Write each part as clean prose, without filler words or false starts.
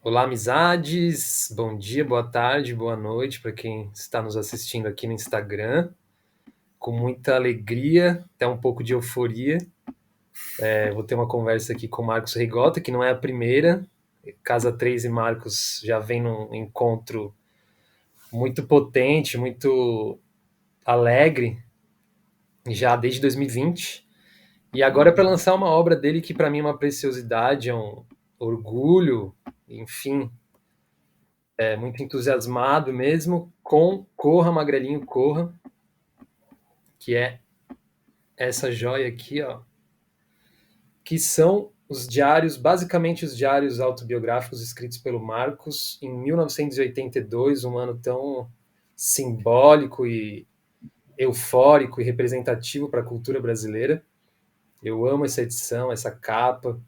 Olá, amizades. Bom dia, boa tarde, boa noite para quem está nos assistindo aqui no Instagram. Com muita alegria, até um pouco de euforia. Vou ter uma conversa aqui com o Marcos Rigota, que não é a primeira. Casa 3 e Marcos já vem num encontro muito potente, muito alegre, já desde 2020. E agora para lançar uma obra dele que para mim é uma preciosidade, é um orgulho, enfim, muito entusiasmado mesmo com Corra, Magrelinho, Corra, que é essa joia aqui, ó, que são os diários, basicamente os diários autobiográficos escritos pelo Marcos em 1982, um ano tão simbólico e eufórico e representativo para a cultura brasileira. Eu amo essa edição, essa capa.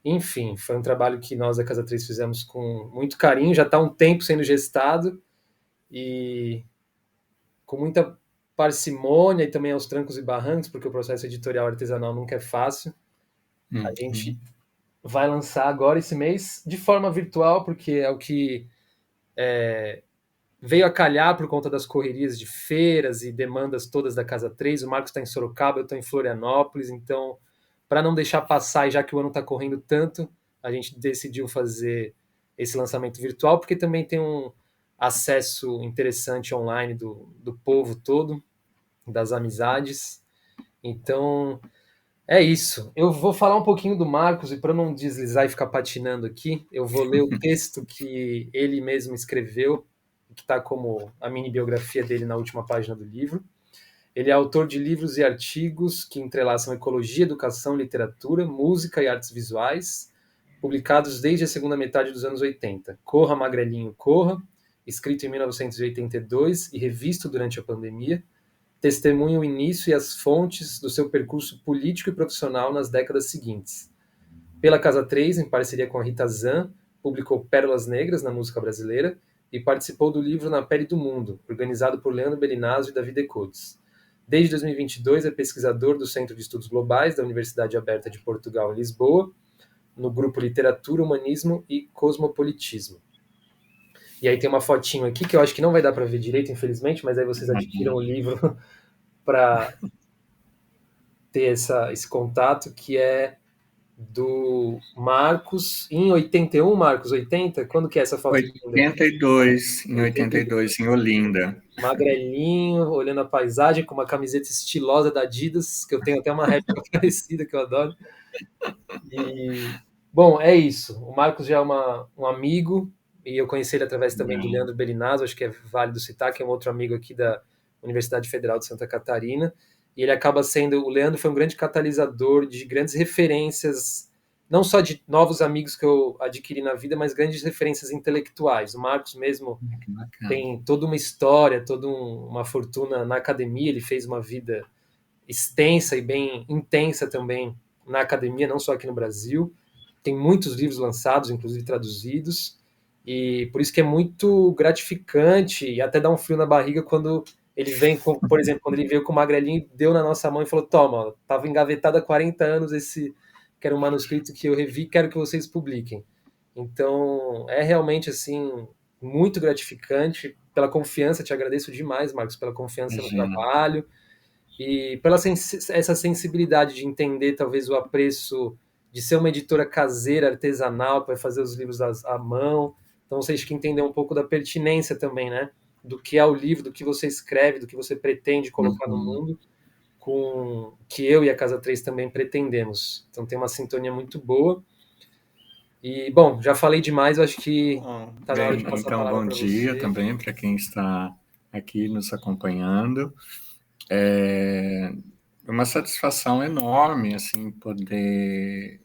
Enfim, foi um trabalho que nós da Casa 3 fizemos com muito carinho, já está há um tempo sendo gestado e com muita parcimônia e também aos trancos e barrancos, porque o processo editorial artesanal nunca é fácil. A gente vai lançar agora esse mês de forma virtual, porque é o que veio a calhar por conta das correrias de feiras e demandas todas da Casa 3. O Marcos está em Sorocaba, eu estou em Florianópolis, então, para não deixar passar, e já que o ano está correndo tanto, a gente decidiu fazer esse lançamento virtual, porque também tem um acesso interessante online do povo todo, das amizades. Então, é isso. Eu vou falar um pouquinho do Marcos, e para não deslizar e ficar patinando aqui, eu vou ler o texto que ele mesmo escreveu, que está como a mini biografia dele na última página do livro. Ele é autor de livros e artigos que entrelaçam ecologia, educação, literatura, música e artes visuais, publicados desde a segunda metade dos anos 80. Corra, Magrelinho, Corra, escrito em 1982 e revisto durante a pandemia, testemunha o início e as fontes do seu percurso político e profissional nas décadas seguintes. Pela Casa 3, em parceria com a Rita Zan, publicou Pérolas Negras na música brasileira e participou do livro Na Pele do Mundo, organizado por Leandro Belinazzo e Davi Decotes. Desde 2022 é pesquisador do Centro de Estudos Globais da Universidade Aberta de Portugal em Lisboa, no grupo Literatura, Humanismo e Cosmopolitismo. E aí tem uma fotinho aqui que eu acho que não vai dar para ver direito, infelizmente, mas aí vocês adquiram o livro para ter esse contato, que é do Marcos, em 81, Marcos, 80? Quando que é essa foto linda? 82, em 82. 82, em Olinda. Magrelinho, olhando a paisagem, com uma camiseta estilosa da Adidas, que eu tenho até uma réplica parecida, que eu adoro. E, bom, é isso. O Marcos já é um amigo, e eu conheci ele através também do Leandro Belinazzo, acho que é válido citar, que é um outro amigo aqui da Universidade Federal de Santa Catarina. E ele acaba sendo, o Leandro foi um grande catalisador de grandes referências, não só de novos amigos que eu adquiri na vida, mas grandes referências intelectuais. O Marcos mesmo Que bacana. tem toda uma história, toda uma fortuna na academia, ele fez uma vida extensa e bem intensa também na academia, não só aqui no Brasil. Tem muitos livros lançados, inclusive traduzidos, e por isso que é muito gratificante e até dá um frio na barriga quando ele vem, por exemplo, quando ele veio com o Magrelinho, deu na nossa mão e falou: Toma, estava engavetado há 40 anos esse que era um manuscrito que eu revi, quero que vocês publiquem. Então, é realmente assim muito gratificante pela confiança, te agradeço demais, Marcos, pela confiança no Imagina. trabalho e pela essa sensibilidade de entender talvez o apreço de ser uma editora caseira, artesanal, para fazer os livros à mão. Então vocês que entender um pouco da pertinência também, né? Do que é o livro, do que você escreve, do que você pretende colocar no Uhum. mundo, com que eu e a Casa 3 também pretendemos. Então tem uma sintonia muito boa. E, bom, já falei demais, eu acho que Bom, está na hora de bem, passar a então palavra bom para dia você. também para quem está aqui nos acompanhando. É uma satisfação enorme assim poder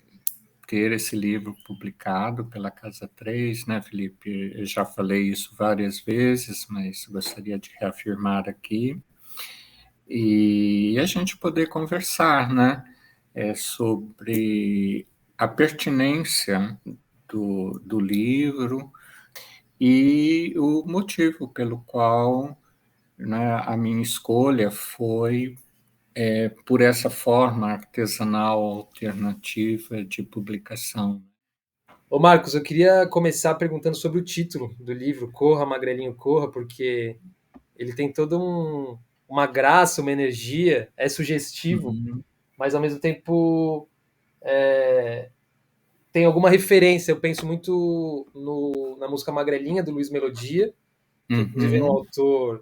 ter esse livro publicado pela Casa 3, né, Felipe? Eu já falei isso várias vezes, mas gostaria de reafirmar aqui. E a gente poder conversar, né, sobre a pertinência do livro e o motivo pelo qual, né, a minha escolha foi por essa forma artesanal alternativa de publicação. Ô Marcos, eu queria começar perguntando sobre o título do livro, Corra, Magrelinho, Corra, porque ele tem toda uma graça, uma energia, é sugestivo, Uhum, mas ao mesmo tempo tem alguma referência. Eu penso muito na música Magrelinha, do Luiz Melodia, que inclusive é um uhum, autor,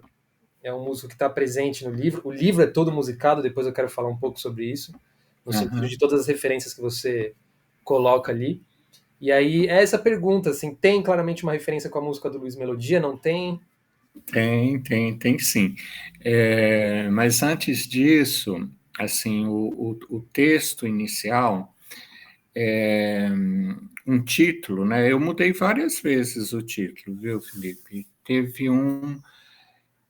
é um músico que está presente no livro. O livro é todo musicado, depois eu quero falar um pouco sobre isso, no sentido de aham. todas as referências que você coloca ali. E aí, é essa pergunta, assim, tem claramente uma referência com a música do Luiz Melodia, não tem? Tem sim. Mas antes disso, assim, o texto inicial é um título, né? Eu mudei várias vezes o título, viu, Felipe? Teve um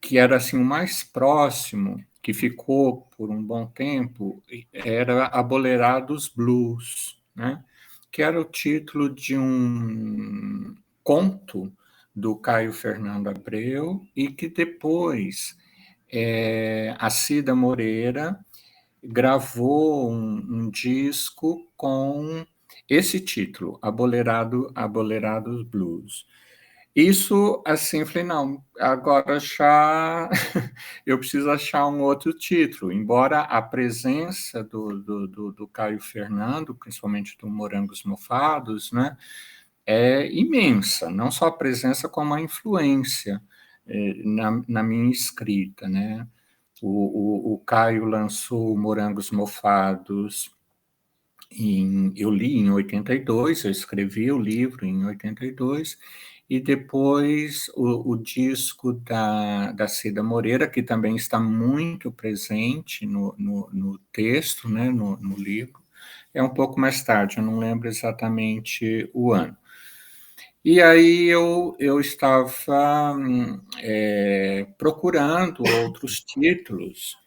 que era assim o mais próximo, que ficou por um bom tempo, era Abolerados Blues, né? Que era o título de um conto do Caio Fernando Abreu e que depois a Cida Moreira gravou um disco com esse título, Abolerados Blues. Isso, assim, eu falei, não, agora já eu preciso achar um outro título, embora a presença do Caio Fernando, principalmente do Morangos Mofados, né, é imensa, não só a presença, como a influência na minha escrita, né. O Caio lançou Morangos Mofados eu li em 82, eu escrevi o livro em 82, e depois o disco da Cida Moreira, que também está muito presente no texto, né, no livro, é um pouco mais tarde, eu não lembro exatamente o ano. E aí eu estava procurando outros títulos,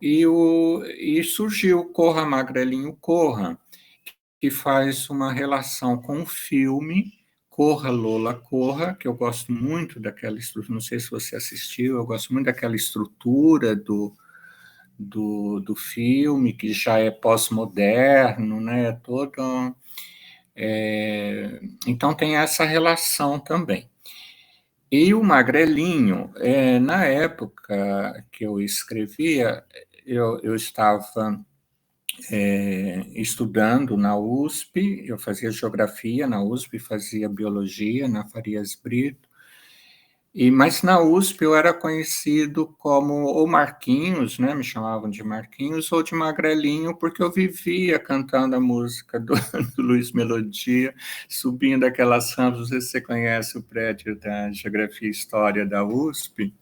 e surgiu Corra Magrelinho Corra, que faz uma relação com o filme Corra, Lola, Corra, que eu gosto muito daquela estrutura, não sei se você assistiu, eu gosto muito daquela estrutura do filme, que já é pós-moderno, né? Então tem essa relação também. E o Magrelinho, na época que eu escrevia, eu estava estudando na USP, eu fazia geografia na USP, fazia biologia na Farias Brito, mas na USP eu era conhecido como ou Marquinhos, né, me chamavam de Marquinhos, ou de Magrelinho, porque eu vivia cantando a música do Luiz Melodia, subindo aquelas rampas, não sei se você conhece o prédio da Geografia e História da USP,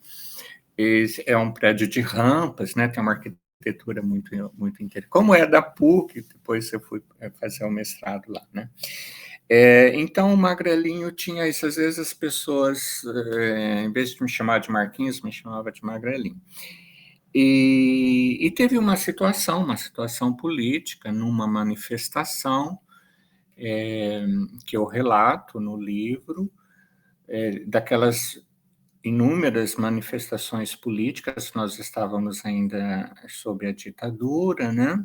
esse é um prédio de rampas, né? Tem uma arquitetura muito interessante. Como é da PUC, depois eu fui fazer o mestrado lá, né? Então, o Magrelinho tinha isso. Às vezes as pessoas, em vez de me chamar de Marquinhos, me chamava de Magrelinho. E teve uma situação política, numa manifestação que eu relato no livro, daquelas inúmeras manifestações políticas, nós estávamos ainda sob a ditadura, né?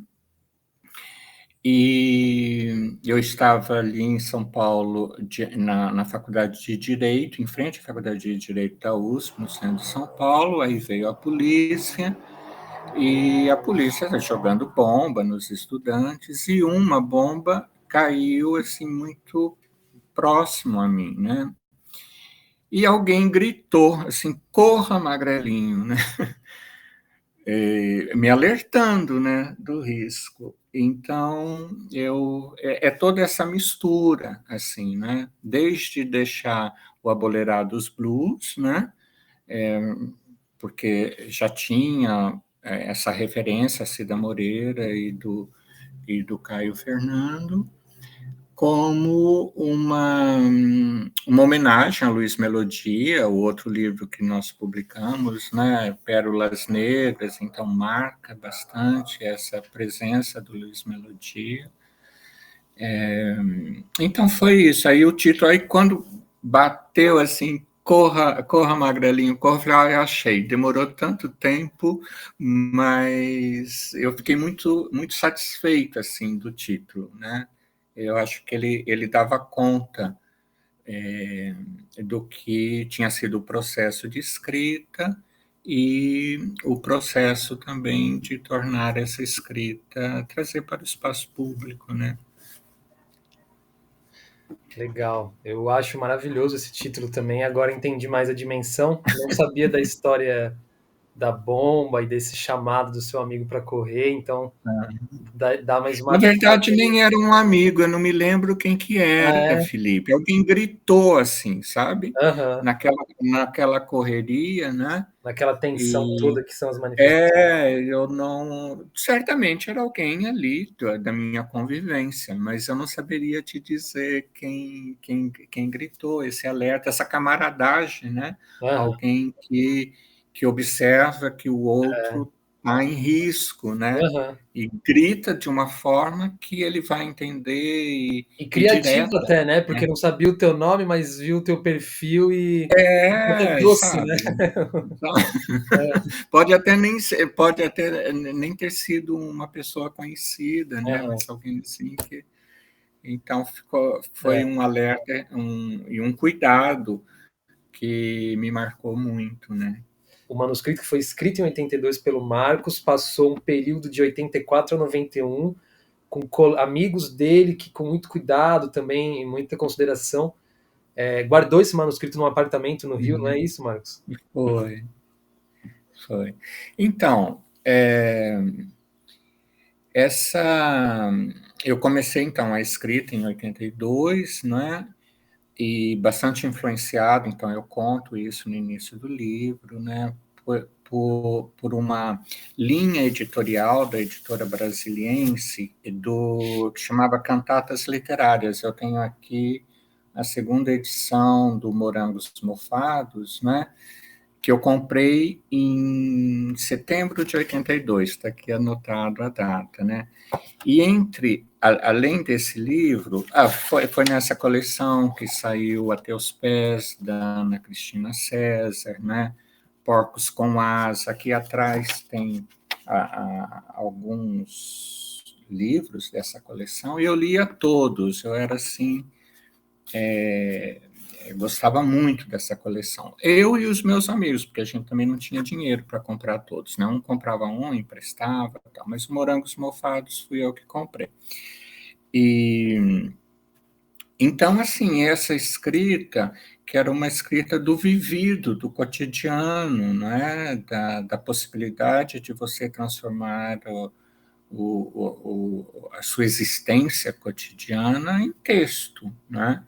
E eu estava ali em São Paulo, na Faculdade de Direito, em frente à Faculdade de Direito da USP, no centro de São Paulo, aí veio a polícia, e a polícia está jogando bomba nos estudantes, e uma bomba caiu, assim, muito próximo a mim, né? E alguém gritou, assim, corra, Magrelinho, né? Me alertando, né, do risco. Então, toda essa mistura, assim, né, desde deixar o Abolerados Blues, né, é, porque já tinha essa referência a Cida Moreira e do Caio Fernando, como uma homenagem a Luiz Melodia, o outro livro que nós publicamos, né, Pérolas Negras, então marca bastante essa presença do Luiz Melodia. Então foi isso, aí o título, aí quando bateu assim, Corra, corra Magrelinho, corra, eu achei. Demorou tanto tempo, mas eu fiquei muito, muito satisfeito assim do título, né? eu acho que ele dava conta do que tinha sido o processo de escrita e o processo também de tornar essa escrita, trazer para o espaço público, né? Legal. Eu acho maravilhoso esse título também. Agora entendi mais a dimensão. Não sabia da história da bomba e desse chamado do seu amigo para correr, então dá mais Na uma verdade, pista. nem era um amigo, eu não me lembro quem que Ah, era, é? Felipe. Alguém gritou assim, sabe? Aham. Naquela correria, né? Naquela tensão E toda que são as manifestações. eu não. Certamente era alguém ali da minha convivência, mas eu não saberia te dizer quem gritou esse alerta, essa camaradagem, né? Aham. Alguém que observa que o outro está em risco, né? Aham. E grita de uma forma que ele vai entender E e criativo direta, até, né? Porque né? não sabia o teu nome, mas viu o teu perfil e até doce, né? Sabe? Então, pode até nem ter sido uma pessoa conhecida, né? Aham. Mas alguém assim que então foi É. um alerta e um cuidado que me marcou muito, né? O manuscrito que foi escrito em 82 pelo Marcos passou um período de 84 a 91 com amigos dele que, com muito cuidado também e muita consideração, guardou esse manuscrito num apartamento no Rio, não é isso, Marcos? Foi, foi. Então, essa eu comecei então a escrita em 82, né? E bastante influenciado, então eu conto isso no início do livro, né? Por uma linha editorial da editora brasiliense que chamava Cantatas Literárias. Eu tenho aqui a segunda edição do Morangos Mofados, né? Que eu comprei em setembro de 82, está aqui anotado a data, né? E além desse livro, foi nessa coleção que saiu A Teus Pés, da Ana Cristina César, né? Porcos com Asa. Aqui atrás tem alguns livros dessa coleção, e eu lia todos, eu era assim, eu gostava muito dessa coleção. Eu e os meus amigos, porque a gente também não tinha dinheiro para comprar todos, né? Um comprava um, emprestava, tal, mas Morangos Mofados fui eu que comprei. E então, assim, essa escrita, que era uma escrita do vivido, do cotidiano, né? Da possibilidade de você transformar a sua existência cotidiana em texto, né?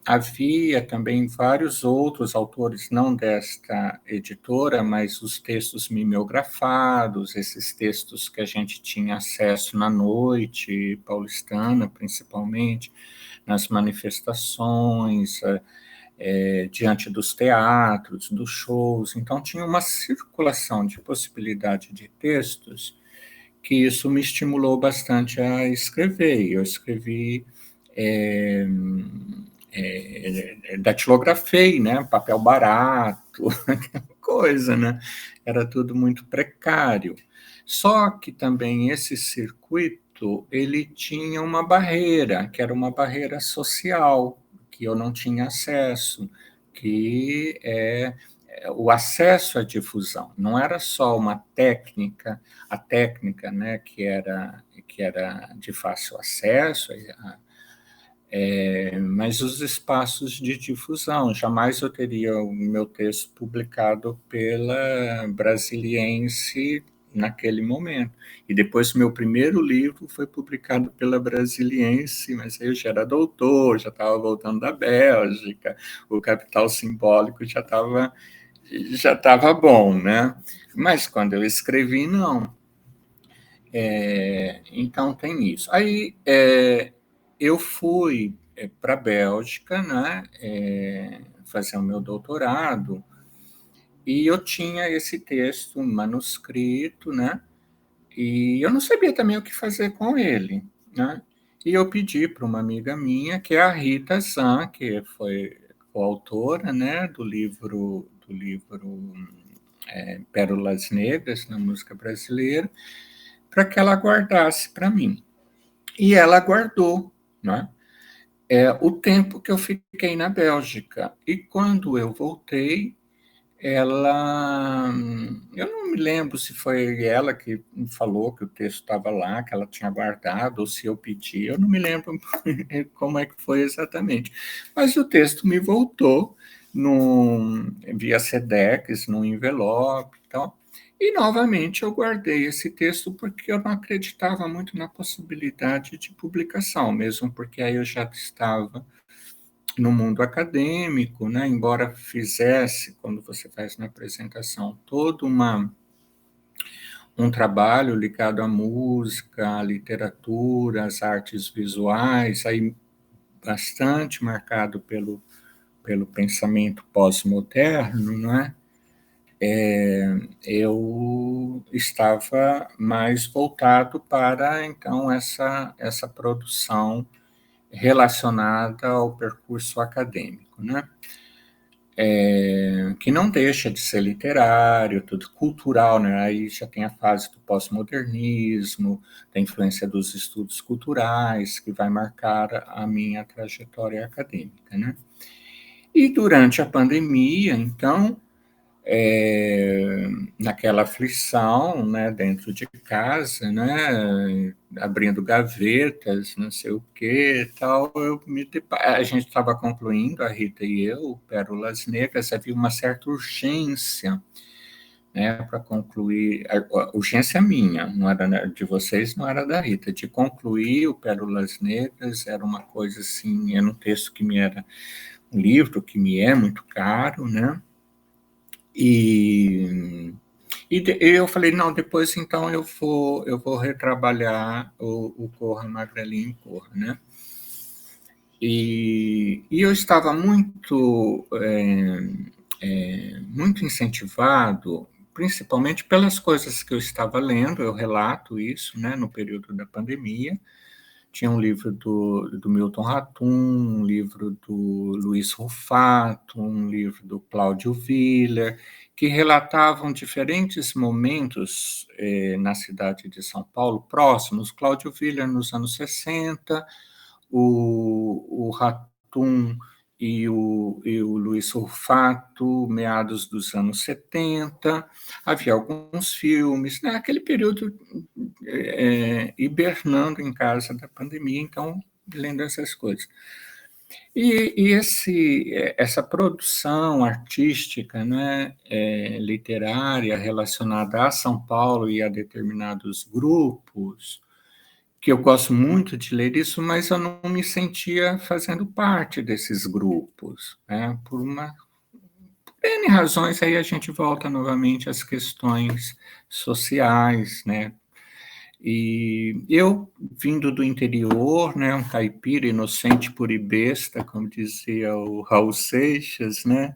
Havia também vários outros autores, não desta editora, mas os textos mimeografados, esses textos que a gente tinha acesso na noite paulistana, principalmente, nas manifestações, diante dos teatros, dos shows. Então, tinha uma circulação de possibilidade de textos que isso me estimulou bastante a escrever. Eu escrevi, datilografei, né? Papel barato, coisa, né? Era tudo muito precário. Só que também esse circuito ele tinha uma barreira, que era uma barreira social, que eu não tinha acesso, que é o acesso à difusão. Não era só uma técnica, a técnica, né, que era de fácil acesso, mas os espaços de difusão. Jamais eu teria o meu texto publicado pela Brasiliense naquele momento. E depois o meu primeiro livro foi publicado pela Brasiliense, mas eu já era doutor, já estava voltando da Bélgica, o capital simbólico já estava bom, né? Mas quando eu escrevi, não. Então tem isso. Aí eu fui para a Bélgica, né, fazer o meu doutorado, e eu tinha esse texto manuscrito, né, e eu não sabia também o que fazer com ele, né, e eu pedi para uma amiga minha, que é a Rita Zan, que foi coautora, né, do livro Pérolas Negras na música brasileira, para que ela guardasse para mim. E ela guardou, né, o tempo que eu fiquei na Bélgica. E quando eu voltei, ela, eu não me lembro se foi ela que me falou que o texto estava lá, que ela tinha guardado, ou se eu pedi, eu não me lembro como é que foi exatamente. Mas o texto me voltou via Sedex, num envelope e tal. E, novamente, eu guardei esse texto porque eu não acreditava muito na possibilidade de publicação, mesmo porque aí eu já estava no mundo acadêmico, né? Embora fizesse, quando você faz na apresentação, todo um trabalho ligado à música, à literatura, às artes visuais, aí bastante marcado pelo pensamento pós-moderno, não é? Eu estava mais voltado para, então, essa produção relacionada ao percurso acadêmico, né? Que não deixa de ser literário, tudo cultural, né? Aí já tem a fase do pós-modernismo, da influência dos estudos culturais, que vai marcar a minha trajetória acadêmica, né? E durante a pandemia, então, naquela aflição, né, dentro de casa, né, abrindo gavetas, não sei o que, tal, a gente estava concluindo, a Rita e eu, Pérolas Negras, havia uma certa urgência, né, para concluir, a urgência minha, não era de vocês, não era da Rita, de concluir o Pérolas Negras, era uma coisa assim, era um texto que me era, um livro que me é muito caro, né, eu falei, não, depois então eu vou retrabalhar o Corra Magrelinho Corra, né? E eu estava muito incentivado, principalmente pelas coisas que eu estava lendo, eu relato isso, né, no período da pandemia. Tinha um livro do Milton Ratum, um livro do Luiz Rufato, um livro do Cláudio Viller, que relatavam diferentes momentos na cidade de São Paulo, próximos. Cláudio Viller nos anos 60, o Ratum e o Luiz Rufato, meados dos anos 70, havia alguns filmes, né? Aquele período hibernando em casa da pandemia, então, lendo essas coisas. Essa produção artística, né, literária, relacionada a São Paulo e a determinados grupos, que eu gosto muito de ler isso, mas eu não me sentia fazendo parte desses grupos, né, por N razões, aí a gente volta novamente às questões sociais, né, e eu, vindo do interior, né, um caipira inocente, pura e besta, como dizia o Raul Seixas, né,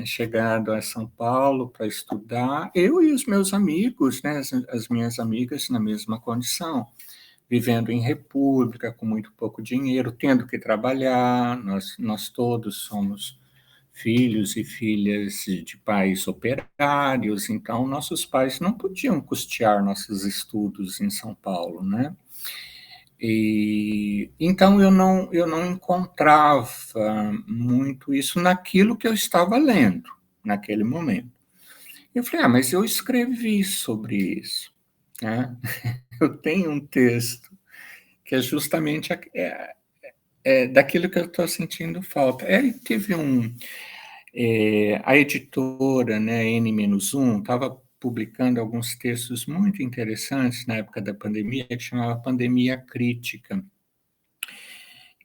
chegado a São Paulo para estudar, eu e os meus amigos, né, as minhas amigas na mesma condição, vivendo em república, com muito pouco dinheiro, tendo que trabalhar, nós todos somos filhos e filhas de pais operários, então nossos pais não podiam custear nossos estudos em São Paulo, né? E então eu não encontrava muito isso naquilo que eu estava lendo naquele momento. Eu falei, mas eu escrevi sobre isso, né? Eu tenho um texto que é justamente daquilo que eu estou sentindo falta. Teve a editora, né, N-1, estava publicando alguns textos muito interessantes na época da pandemia, que chamava Pandemia Crítica.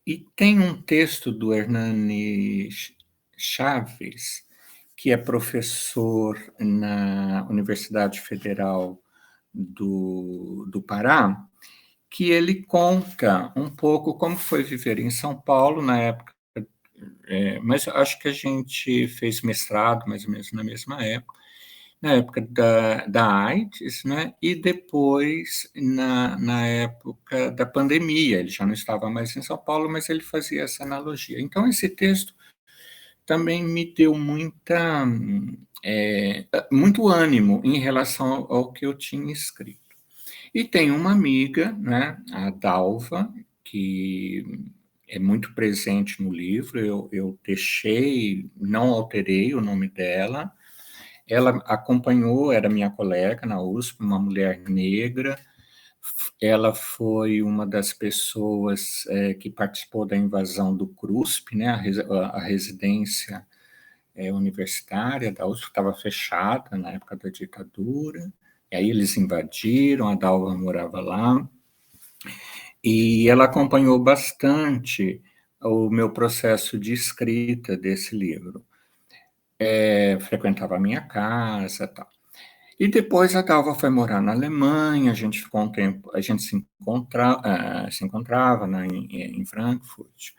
E tem um texto do Hernani Chaves, que é professor na Universidade Federal do Pará, que ele conta um pouco como foi viver em São Paulo na época, mas acho que a gente fez mestrado mais ou menos na época da AIDS, né? E depois na época da pandemia. Ele já não estava mais em São Paulo, mas ele fazia essa analogia. Então, esse texto também me deu muito ânimo em relação ao que eu tinha escrito. E tem uma amiga, né, a Dalva, que é muito presente no livro, eu deixei, não alterei o nome dela. Ela acompanhou, era minha colega na USP, uma mulher negra. Ela foi uma das pessoas que participou da invasão do CRUSP, né, a residência universitária da USP estava fechada na época da ditadura, e aí eles invadiram, a Dalva morava lá, e ela acompanhou bastante o meu processo de escrita desse livro. Frequentava a minha casa, tal. E depois a Dalva foi morar na Alemanha, a gente ficou um tempo, a gente se encontrava né, em Frankfurt,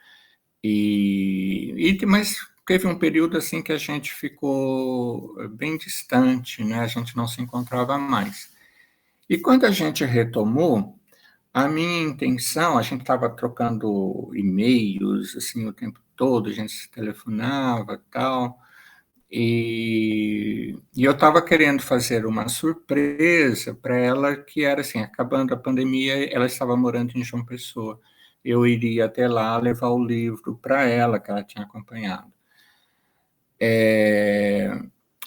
mas teve um período assim que a gente ficou bem distante, né? A gente não se encontrava mais. E quando a gente retomou, a minha intenção, a gente estava trocando e-mails assim o tempo todo, a gente se telefonava, tal. E eu estava querendo fazer uma surpresa para ela, que era assim, acabando a pandemia, ela estava morando em João Pessoa. Eu iria até lá levar o livro para ela, que ela tinha acompanhado.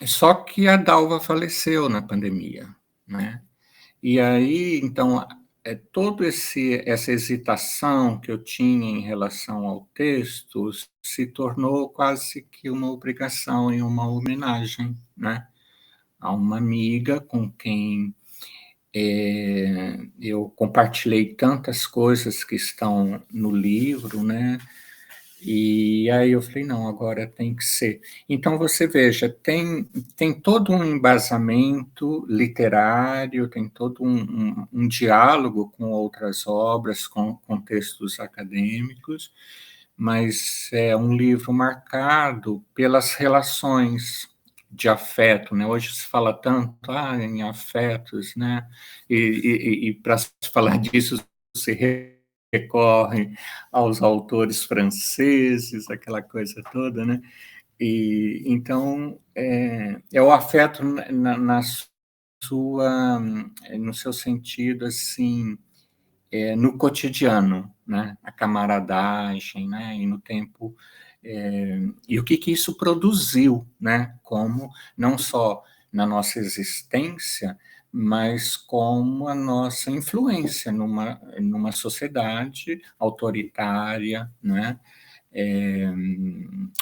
Só que a Dalva faleceu na pandemia, né? E aí, então, toda essa hesitação que eu tinha em relação ao texto se tornou quase que uma obrigação e uma homenagem, né? A uma amiga com quem eu compartilhei tantas coisas que estão no livro, né? E aí eu falei, não, agora tem que ser. Então você veja, tem todo um embasamento literário, tem todo um diálogo com outras obras, com textos acadêmicos, mas é um livro marcado pelas relações de afeto, né? Hoje se fala tanto em afetos, né? E para se falar disso, se recorre aos autores franceses, aquela coisa toda, né? E então é o afeto sua, no seu sentido assim, no cotidiano, né? A camaradagem, né? E no tempo e o que isso produziu, né? Como não só na nossa existência, mas como a nossa influência numa sociedade autoritária, né? É,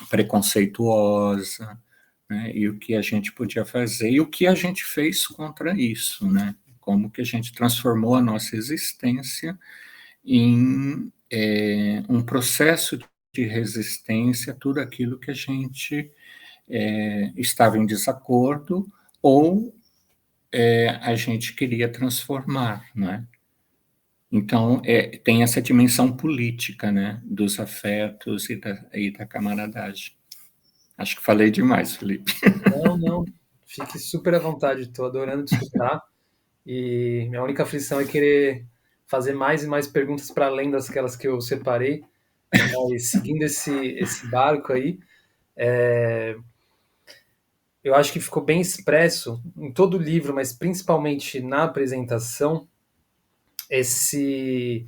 preconceituosa, né? E o que a gente podia fazer e o que a gente fez contra isso, né? Como que a gente transformou a nossa existência em um processo de resistência a tudo aquilo que a gente estava em desacordo ou a gente queria transformar, né? Então, tem essa dimensão política, né, dos afetos e da camaradagem. Acho que falei demais, Felipe. Não, não. Fique super à vontade, estou adorando te escutar. E minha única aflição é querer fazer mais e mais perguntas para além daquelas que eu separei. Mas seguindo esse barco aí, eu acho que ficou bem expresso em todo o livro, mas principalmente na apresentação, esse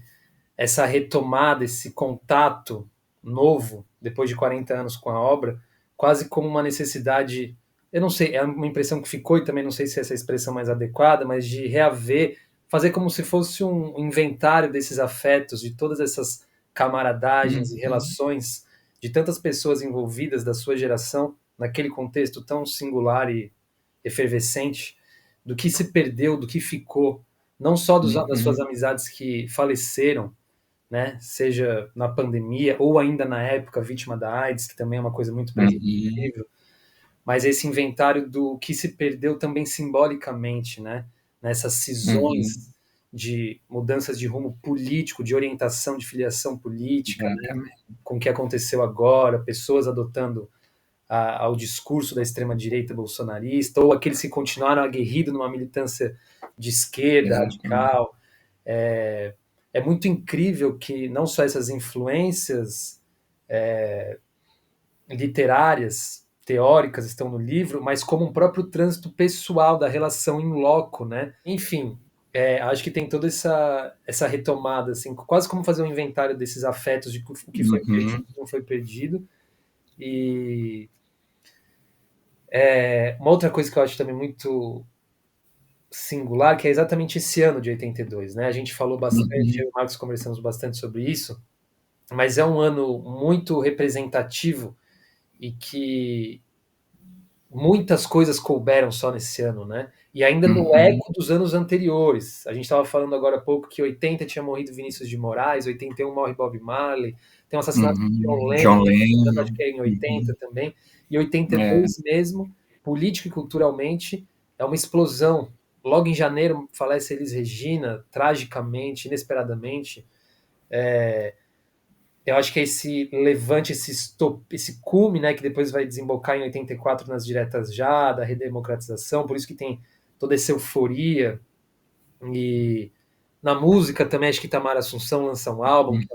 essa retomada, esse contato novo, depois de 40 anos com a obra, quase como uma necessidade, eu não sei, é uma impressão que ficou, e também não sei se essa é a expressão mais adequada, mas de reaver, fazer como se fosse um inventário desses afetos, de todas essas camaradagens e Uhum, relações de tantas pessoas envolvidas da sua geração, naquele contexto tão singular e efervescente, do que se perdeu, do que ficou, não só das suas uhum, amizades que faleceram, né? Seja na pandemia ou ainda na época vítima da AIDS, que também é uma coisa muito presente no uhum, livro, mas esse inventário do que se perdeu também simbolicamente, né? Nessas uhum, cisões de mudanças de rumo político, de orientação, de filiação política, né? exatamente. Com o que aconteceu agora, pessoas adotando ao discurso da extrema-direita bolsonarista, ou aqueles que continuaram aguerridos numa militância de esquerda Exatamente. radical. É, é muito incrível que não só essas influências literárias, teóricas estão no livro, mas como um próprio trânsito pessoal da relação em loco, né? Enfim, Acho que tem toda essa retomada, assim, quase como fazer um inventário desses afetos, de o que foi perdido, Uhum, o que não foi perdido. E uma outra coisa que eu acho também muito singular, que é exatamente esse ano de 82, né? A gente falou bastante, eu uhum, e o Marcos conversamos bastante sobre isso, mas é um ano muito representativo e que muitas coisas couberam só nesse ano, né? E ainda no uhum. eco dos anos anteriores. A gente estava falando agora há pouco que 80 tinha morrido Vinícius de Moraes, 81 morre Bob Marley, tem o assassinato de John John Lennon, acho Lennon. que é em 80 Uhum. também, e É, 82 mesmo, político e culturalmente, é uma explosão. Logo em janeiro falece Elis Regina, tragicamente, inesperadamente. Eu acho que é esse levante, esse cume, né, que depois vai desembocar em 84 nas diretas já, da redemocratização, por isso que tem toda essa euforia. E na música também, acho que Tamara Assunção lança um álbum, que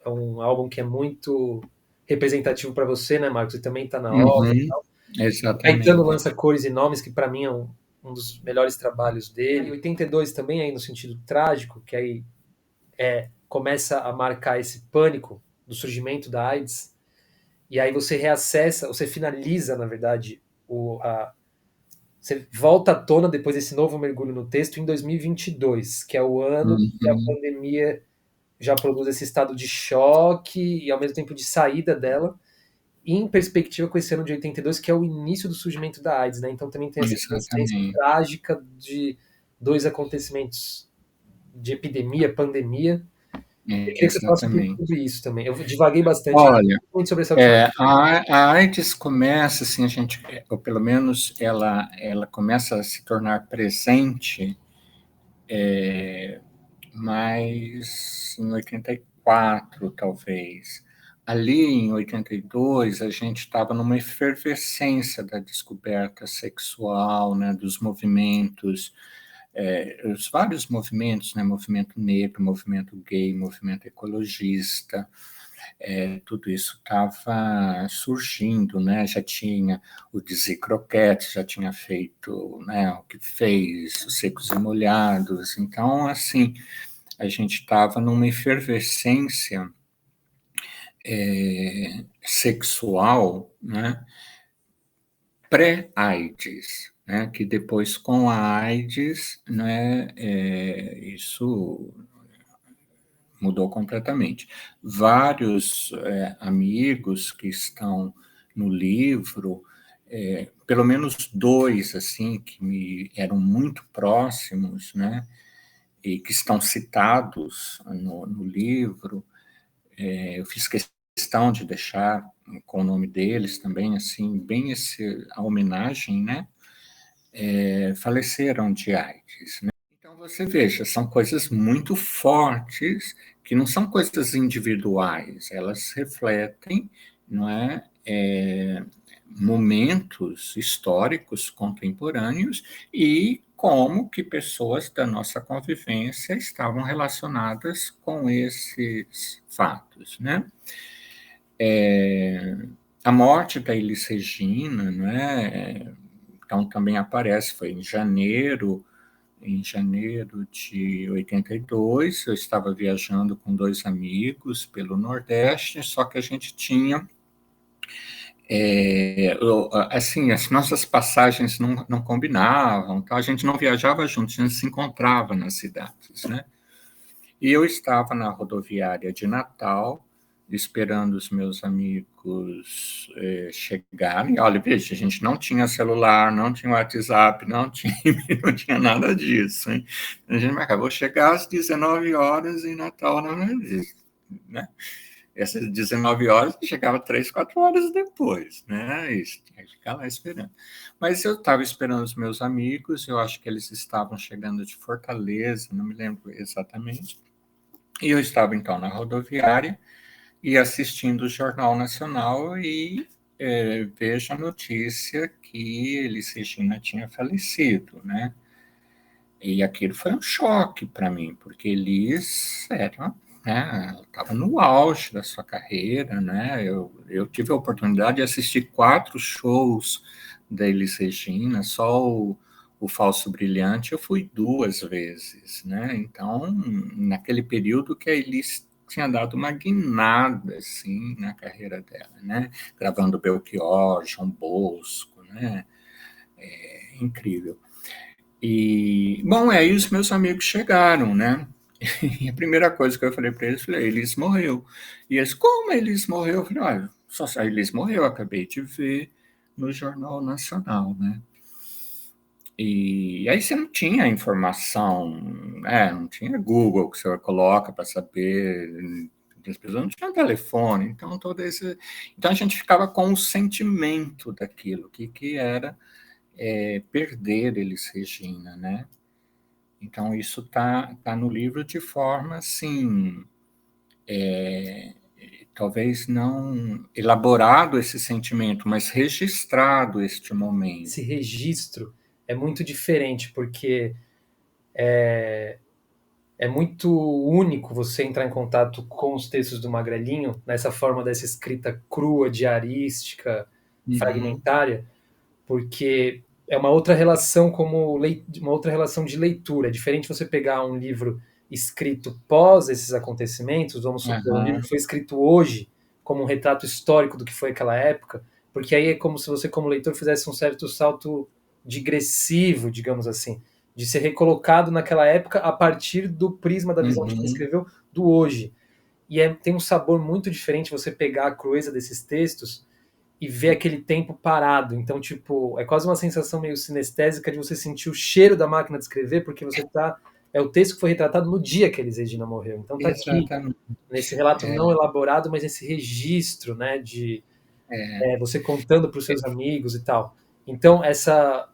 é um álbum que é muito representativo para você, né, Marcos? E também está na obra. uhum, O Caetano exatamente. lança Cores e Nomes, que para mim é um dos melhores trabalhos dele. E 82 também, aí no sentido trágico, que aí começa a marcar esse pânico do surgimento da AIDS, e aí você reacessa, você finaliza, na verdade, você volta à tona depois desse novo mergulho no texto em 2022, que é o ano que a Uhum, pandemia já produz esse estado de choque e ao mesmo tempo de saída dela, e em perspectiva com esse ano de 82, que é o início do surgimento da AIDS, né? Então também tem essa coincidência exatamente. trágica de dois acontecimentos de epidemia, pandemia. Eu queria que você falasse um pouco Exatamente. sobre isso também. Eu divaguei bastante Olha, muito sobre essa última. a AIDS começa, assim, a gente, ou pelo menos ela começa a se tornar presente mais em 84, talvez. Ali em 82, a gente estava numa efervescência da descoberta sexual, né, dos movimentos, os vários movimentos, né, movimento negro, movimento gay, movimento ecologista, tudo isso estava surgindo, né? Já tinha o Dizzy Croquette, já tinha feito, né, o que fez, os Secos e Molhados. Então, assim, a gente estava numa efervescência sexual, né, pré-AIDS, né, que depois com a AIDS, né, isso mudou completamente. Vários amigos que estão no livro, pelo menos dois assim que me eram muito próximos, né, e que estão citados no livro, eu fiz questão de deixar com o nome deles também, assim, bem a homenagem, né, faleceram de AIDS, né? Então você veja, são coisas muito fortes, que não são coisas individuais, elas refletem, não é, momentos históricos contemporâneos e como que pessoas da nossa convivência estavam relacionadas com esses fatos, né? A morte da Elis Regina, né? Então também aparece, foi em janeiro de 82, eu estava viajando com dois amigos pelo Nordeste, só que a gente tinha, assim, as nossas passagens não combinavam, então a gente não viajava juntos, a gente se encontrava nas cidades, né? E eu estava na rodoviária de Natal, esperando os meus amigos chegarem. Olha, veja, a gente não tinha celular, não tinha WhatsApp, não tinha, não tinha nada disso. Hein? A gente acabou de chegar às 19 horas em Natal, né? Essas 19 horas chegava 3, 4 horas depois, né? Isso, tinha que ficar lá esperando. Mas eu estava esperando os meus amigos, eu acho que eles estavam chegando de Fortaleza, não me lembro exatamente. E eu estava, então, na rodoviária e assistindo o Jornal Nacional e vejo a notícia que Elis Regina tinha falecido, né? E aquilo foi um choque para mim, porque Elis era, né, ela estava no auge da sua carreira, né? Eu tive a oportunidade de assistir 4 shows da Elis Regina, só O Falso Brilhante eu fui 2 vezes, né? Então, naquele período que a Elis tinha dado uma guinada, assim, na carreira dela, né? Gravando Belchior, João Bosco, né? Incrível. E, bom, aí os meus amigos chegaram, né? E a primeira coisa que eu falei para eles, falei, Elis morreu. E eles, como Elis morreu? Eu falei, olha, só a Elis morreu, eu acabei de ver no Jornal Nacional, né? E aí você não tinha informação, não tinha Google que você coloca para saber, as pessoas não tinham telefone, então então a gente ficava com o sentimento daquilo, que era perder Elis Regina, né? Então isso tá no livro de forma assim, talvez não elaborado esse sentimento, mas registrado este momento. Esse registro é muito diferente, porque é muito único você entrar em contato com os textos do Magrelinho, nessa forma dessa escrita crua, diarística, Uhum. fragmentária, porque é uma outra relação uma outra relação de leitura. É diferente você pegar um livro escrito pós esses acontecimentos, vamos supor, um livro que Uhum. foi escrito hoje, como um retrato histórico do que foi aquela época, porque aí é como se você, como leitor, fizesse um certo salto digressivo, digamos assim, de ser recolocado naquela época a partir do prisma da visão de quem Uhum. escreveu do hoje. E tem um sabor muito diferente você pegar a crueza desses textos e ver aquele tempo parado. Então, tipo, é quase uma sensação meio sinestésica de você sentir o cheiro da máquina de escrever, porque você tá. É o texto que foi retratado no dia que a Elis Regina morreu. Então tá aqui, Exatamente. nesse relato não elaborado, mas nesse registro, né, de É, você contando para os seus amigos e tal. Então, essa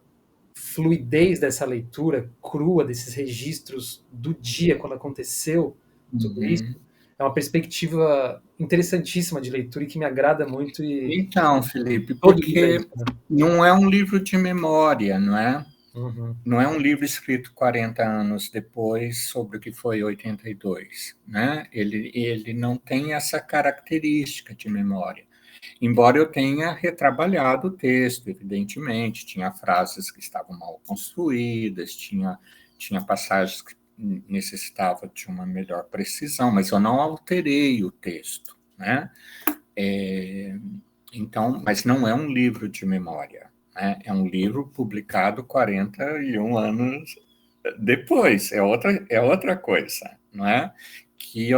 fluidez dessa leitura crua, desses registros do dia, quando aconteceu tudo isso, uhum. é uma perspectiva interessantíssima de leitura e que me agrada muito e Então, Felipe, todo livro é isso, porque né? não é um livro de memória, não é? Uhum. Não é um livro escrito 40 anos depois sobre o que foi 82, né? Ele não tem essa característica de memória. Embora eu tenha retrabalhado o texto, evidentemente, tinha frases que estavam mal construídas, tinha passagens que necessitavam de uma melhor precisão, mas eu não alterei o texto, né? Então, mas não é um livro de memória, né? É um livro publicado 41 anos depois, é outra coisa, não é? Que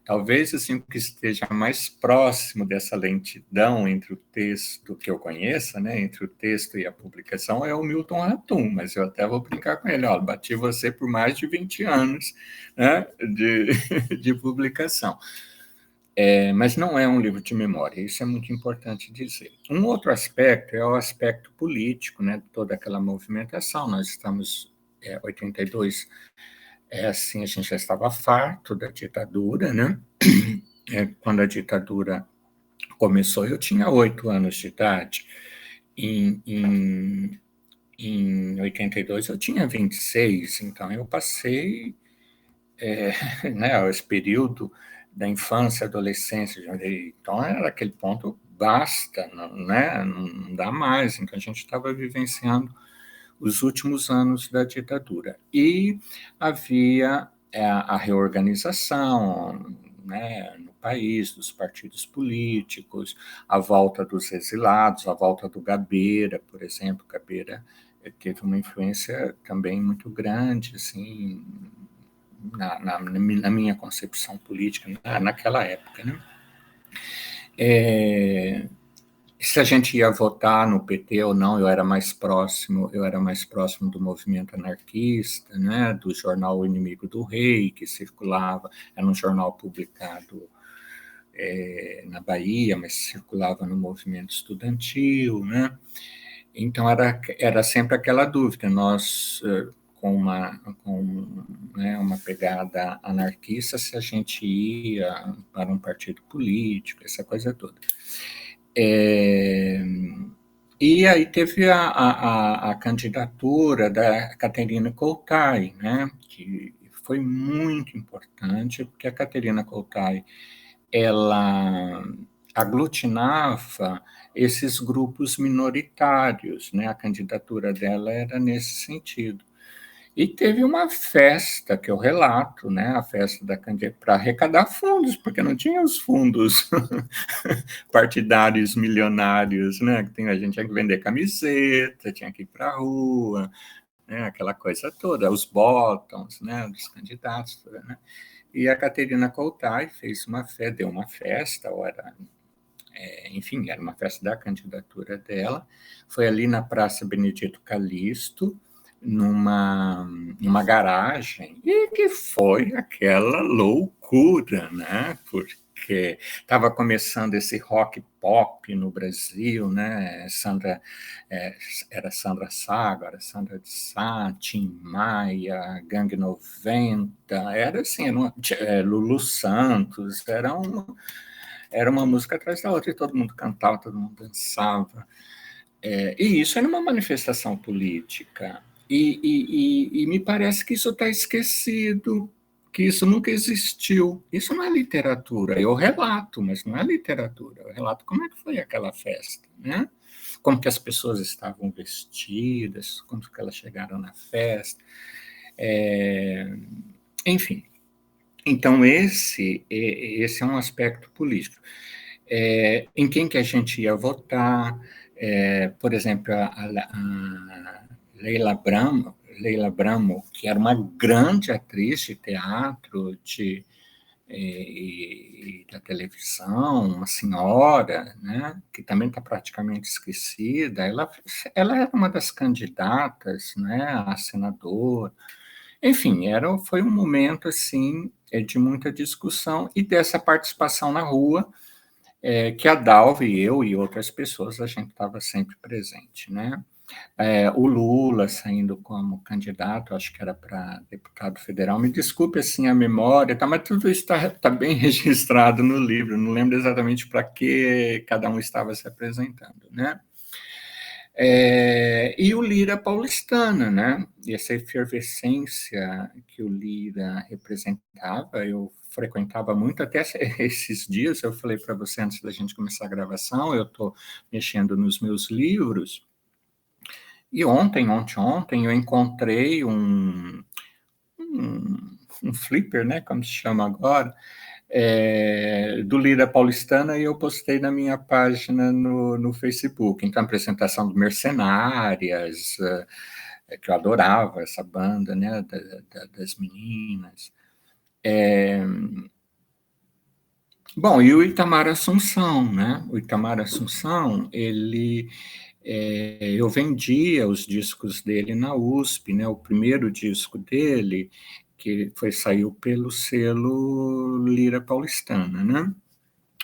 talvez assim, o que esteja mais próximo dessa lentidão entre o texto que eu conheça, né, entre o texto e a publicação, é o Milton Ratum, mas eu até vou brincar com ele, ó, bati você por mais de 20 anos, né, de publicação. Mas não é um livro de memória, isso é muito importante dizer. Um outro aspecto é o aspecto político, né, de toda aquela movimentação. Nós estamos, 82, assim, a gente já estava farto da ditadura, né? Quando a ditadura começou, eu tinha 8 anos de idade. Em 82 eu tinha 26, então eu passei né, esse período da infância, adolescência, então era aquele ponto, basta, não, né, não dá mais, então a gente estava vivenciando os últimos anos da ditadura. E havia a reorganização, né, no país, dos partidos políticos, a volta dos exilados, a volta do Gabeira, por exemplo. Gabeira teve uma influência também muito grande, assim, na minha concepção política naquela época, né? Se a gente ia votar no PT ou não, eu era mais próximo do movimento anarquista, né, do jornal O Inimigo do Rei, que circulava, era um jornal publicado na Bahia, mas circulava no movimento estudantil, né? Então era sempre aquela dúvida, nós com né, uma pegada anarquista, se a gente ia para um partido político, essa coisa toda. E aí teve a candidatura da Caterina Coutai, né, que foi muito importante, porque a Caterina Coutai, ela aglutinava esses grupos minoritários, né? A candidatura dela era nesse sentido. E teve uma festa, que eu relato, né? A festa da candidatura, para arrecadar fundos, porque não tinha os fundos partidários milionários, né? A gente tinha que vender camiseta, tinha que ir para a rua, né? Aquela coisa toda, os bottoms, né? Dos candidatos, né? E a Caterina Coltai fez uma festa, deu uma festa, enfim, era uma festa da candidatura dela, foi ali na Praça Benedito Calixto, numa garagem, e que foi aquela loucura, né? Porque estava começando esse rock pop no Brasil, né? Era Sandra Sá, agora Sandra de Sá, Tim Maia, Gangue 90, era assim, Lulu Santos, era uma música atrás da outra, e todo mundo cantava, todo mundo dançava. E isso era uma manifestação política. E me parece que isso está esquecido, que isso nunca existiu. Isso não é literatura. Eu relato, mas não é literatura. Eu relato como é que foi aquela festa, né? Como que as pessoas estavam vestidas, como que elas chegaram na festa. Enfim, então esse é um aspecto político. Em quem que a gente ia votar, por exemplo, a Leila Bramo, que era uma grande atriz de teatro e da televisão, uma senhora, né, que também está praticamente esquecida, ela era uma das candidatas, né, a senadora. Enfim, foi um momento assim de muita discussão e dessa participação na rua, que a Dalva e eu e outras pessoas, a gente estava sempre presente, né? O Lula saindo como candidato, acho que era para deputado federal, me desculpe assim a memória, tá, mas tudo isso está bem registrado no livro, não lembro exatamente para que cada um estava se apresentando, né? E o Lira paulistana, né? E essa efervescência que o Lira representava, eu frequentava muito até esses dias. Eu falei para você antes da gente começar a gravação, eu estou mexendo nos meus livros. E ontem eu encontrei um flipper, né? Como se chama agora, do Lira Paulistana, e eu postei na minha página no Facebook. Então, a apresentação do Mercenárias, que eu adorava essa banda, né, das meninas. Bom, e o Itamar Assunção, né? O Itamar Assunção, eu vendia os discos dele na USP, né? O primeiro disco dele, que saiu pelo selo Lira Paulistana, né?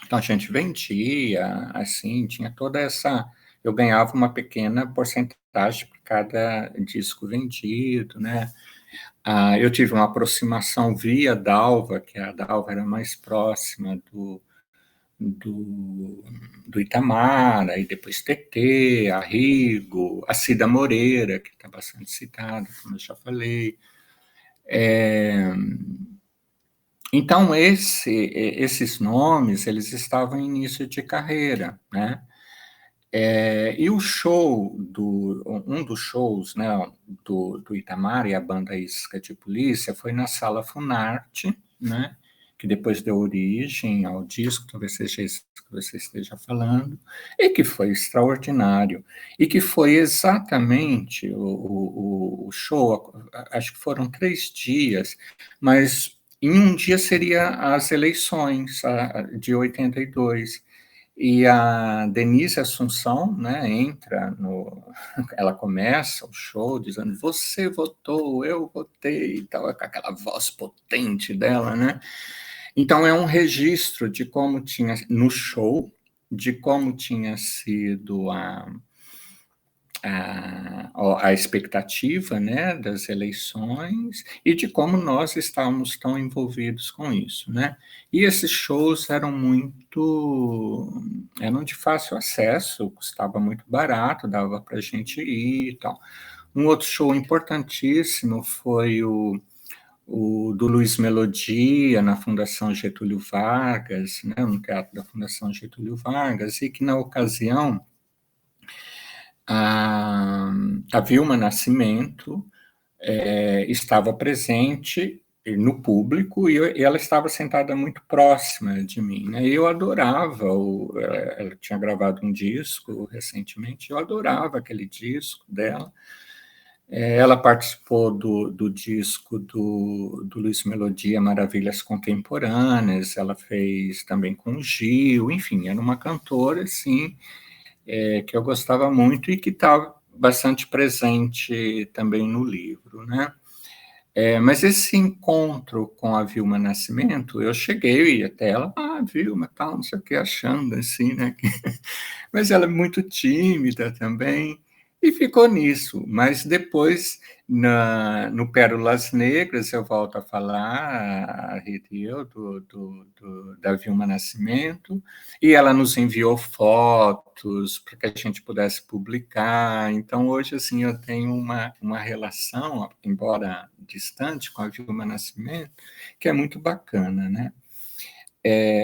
Então a gente vendia, assim, tinha toda essa. Eu ganhava uma pequena porcentagem por cada disco vendido, né? Eu tive uma aproximação via Dalva, que a Dalva era mais próxima do Itamar, aí depois TT, Arrigo, a Cida Moreira, que está bastante citada, como eu já falei. Então, esses nomes, eles estavam em início de carreira, né? E o um dos shows, né, do Itamar e a banda Isca de Polícia foi na Sala Funarte, né, que depois deu origem ao disco, talvez seja isso que você esteja falando, e que foi extraordinário, e que foi exatamente o show, acho que foram 3 dias, mas em um dia seria as eleições de 82, e a Denise Assunção, né, ela começa o show dizendo: você votou, eu votei, e tal, com aquela voz potente dela, né? Então é um registro de como tinha no show, de como tinha sido a expectativa, né, das eleições e de como nós estávamos tão envolvidos com isso, né? E esses shows eram de fácil acesso, custava muito barato, dava para a gente ir e tal. Um outro show importantíssimo foi o do Luiz Melodia, na Fundação Getúlio Vargas, né, no Teatro da Fundação Getúlio Vargas, e que, na ocasião, a Vilma Nascimento estava presente no público e ela estava sentada muito próxima de mim, né? Eu adorava, ela tinha gravado um disco recentemente, eu adorava aquele disco dela. Ela participou do disco do Luiz Melodia, Maravilhas Contemporâneas, ela fez também com o Gil, enfim, era uma cantora, assim, que eu gostava muito e que estava bastante presente também no livro, né? Mas esse encontro com a Vilma Nascimento, eu cheguei até ela, Vilma, tal, não sei o que, achando assim, né? Mas ela é muito tímida também, e ficou nisso. Mas depois, no Pérolas Negras, eu volto a falar, a Rita e eu, da Vilma Nascimento, e ela nos enviou fotos para que a gente pudesse publicar. Então, hoje, assim, eu tenho uma relação, embora distante, com a Vilma Nascimento, que é muito bacana, né?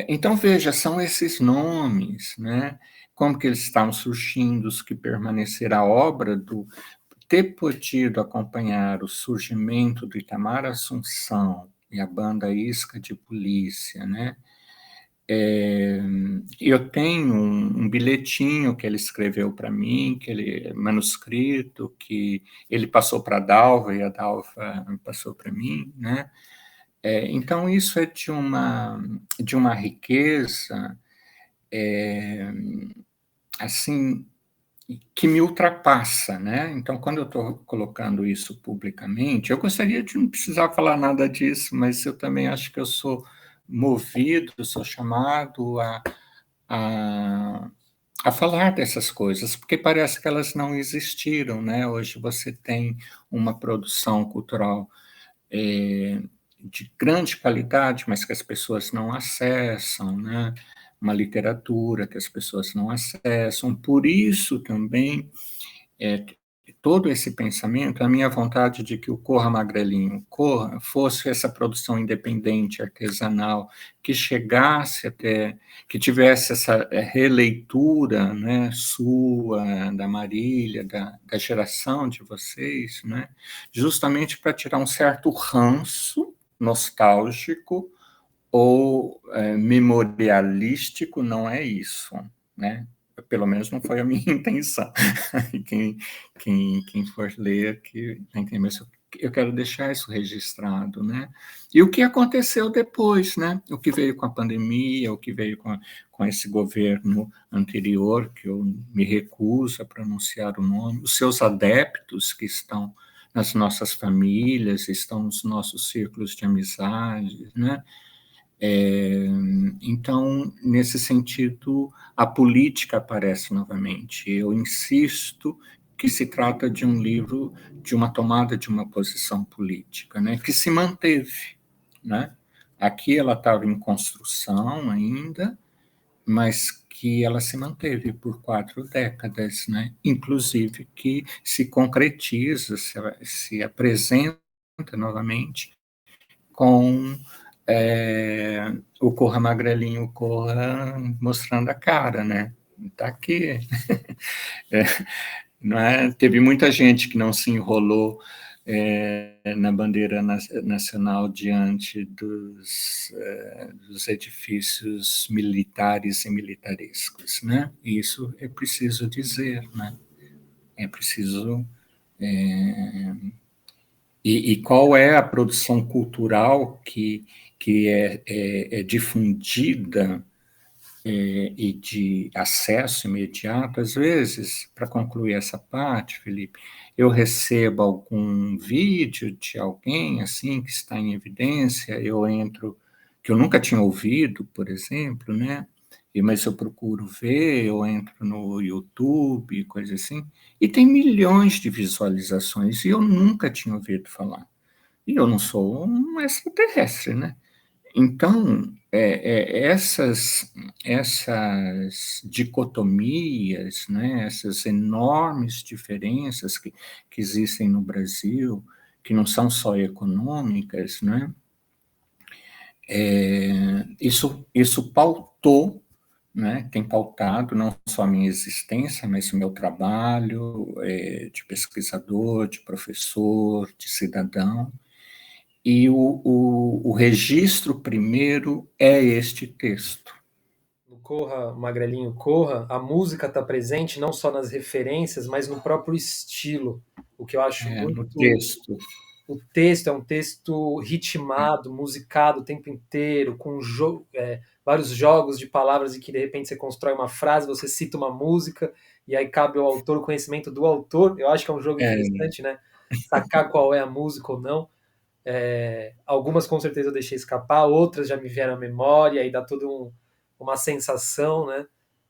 Então, veja, são esses nomes, né? Como que eles estavam surgindo, os que permaneceram, a obra do ter podido acompanhar o surgimento do Itamar Assunção e a banda Isca de Polícia, né? Eu tenho um bilhetinho que ele escreveu para mim, manuscrito, que ele passou para a Dalva e a Dalva passou para mim, né? Então, isso é de uma riqueza, assim, que me ultrapassa, né? Então, quando eu estou colocando isso publicamente, eu gostaria de não precisar falar nada disso, mas eu também acho que eu sou movido, sou chamado a, a falar dessas coisas, porque parece que elas não existiram, né? Hoje você tem uma produção cultural de grande qualidade, mas que as pessoas não acessam, né? Uma literatura que as pessoas não acessam. Por isso também é, todo esse pensamento, a minha vontade de que o Corra Magrelinho Corra fosse essa produção independente, artesanal, que chegasse até, que tivesse essa releitura, né, sua, da Marília, da geração de vocês, né, justamente para tirar um certo ranço nostálgico ou memorialístico, não é isso, né? Pelo menos não foi a minha intenção. Quem for ler, que entender, mas eu quero deixar isso registrado, né? E o que aconteceu depois, né? O que veio com a pandemia, o que veio com esse governo anterior, que eu me recuso a pronunciar o nome, os seus adeptos que estão nas nossas famílias, estão nos nossos círculos de amizade, né? Então, nesse sentido, a política aparece novamente. Eu insisto que se trata de um livro de uma tomada de uma posição política, né, que se manteve, né? Aqui ela estava em construção ainda, mas que ela se manteve por 4 décadas, né? Inclusive que se concretiza, se apresenta novamente com o Corra Magrelinho, Corra mostrando a cara, né? Está aqui. Não é? Teve muita gente que não se enrolou na bandeira nacional diante dos edifícios militares e militarescos, né? Isso é preciso dizer, né? É preciso. E qual é a produção cultural que é difundida e de acesso imediato? Às vezes, para concluir essa parte, Felipe, eu recebo algum vídeo de alguém assim que está em evidência, eu entro, que eu nunca tinha ouvido, por exemplo, né? Mas eu procuro ver, eu entro no YouTube, coisa assim, e tem milhões de visualizações, e eu nunca tinha ouvido falar. E eu não sou um extraterrestre, né? Então, essas dicotomias, né, essas enormes diferenças que existem no Brasil, que não são só econômicas, né? Isso pautou, né? Tem pautado não só a minha existência, mas o meu trabalho de pesquisador, de professor, de cidadão. E o registro primeiro é este texto. No Corra, Magrelinho Corra, a música está presente não só nas referências, mas no próprio estilo, o que eu acho No muito. texto. O texto é um texto ritmado, musicado o tempo inteiro, com vários jogos de palavras e que de repente você constrói uma frase, você cita uma música, e aí cabe ao autor o conhecimento do autor. Eu acho que é um jogo interessante, né? Sacar qual é a música ou não. Algumas com certeza eu deixei escapar, outras já me vieram à memória, e dá toda uma sensação, né?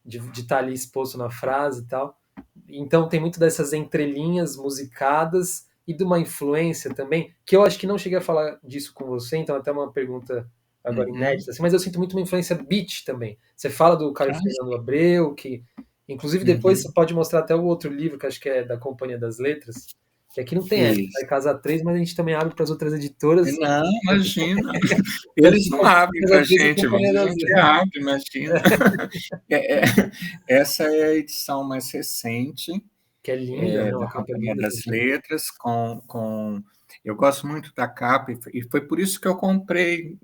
De estar ali exposto na frase e tal. Então tem muito dessas entrelinhas musicadas e de uma influência também, que eu acho que não cheguei a falar disso com você, então até uma pergunta agora Uhum. inédita, assim, mas eu sinto muito uma influência beat também. Você fala do Caio Fernando Abreu, que inclusive depois Uhum. você pode mostrar até o outro livro, que acho que é da Companhia das Letras, que aqui não tem essa, Isso. vai Casa 3, mas a gente também abre para as outras editoras. Não, imagina. Tanto Eles não abrem para a Casa 3 e gente, mas Companhia a das gente Letras. abre, imagina. É, é, essa é a edição mais recente Que é linda, não, da a capa é Companhia linda das também. Letras, eu gosto muito da capa, e foi por isso que eu comprei.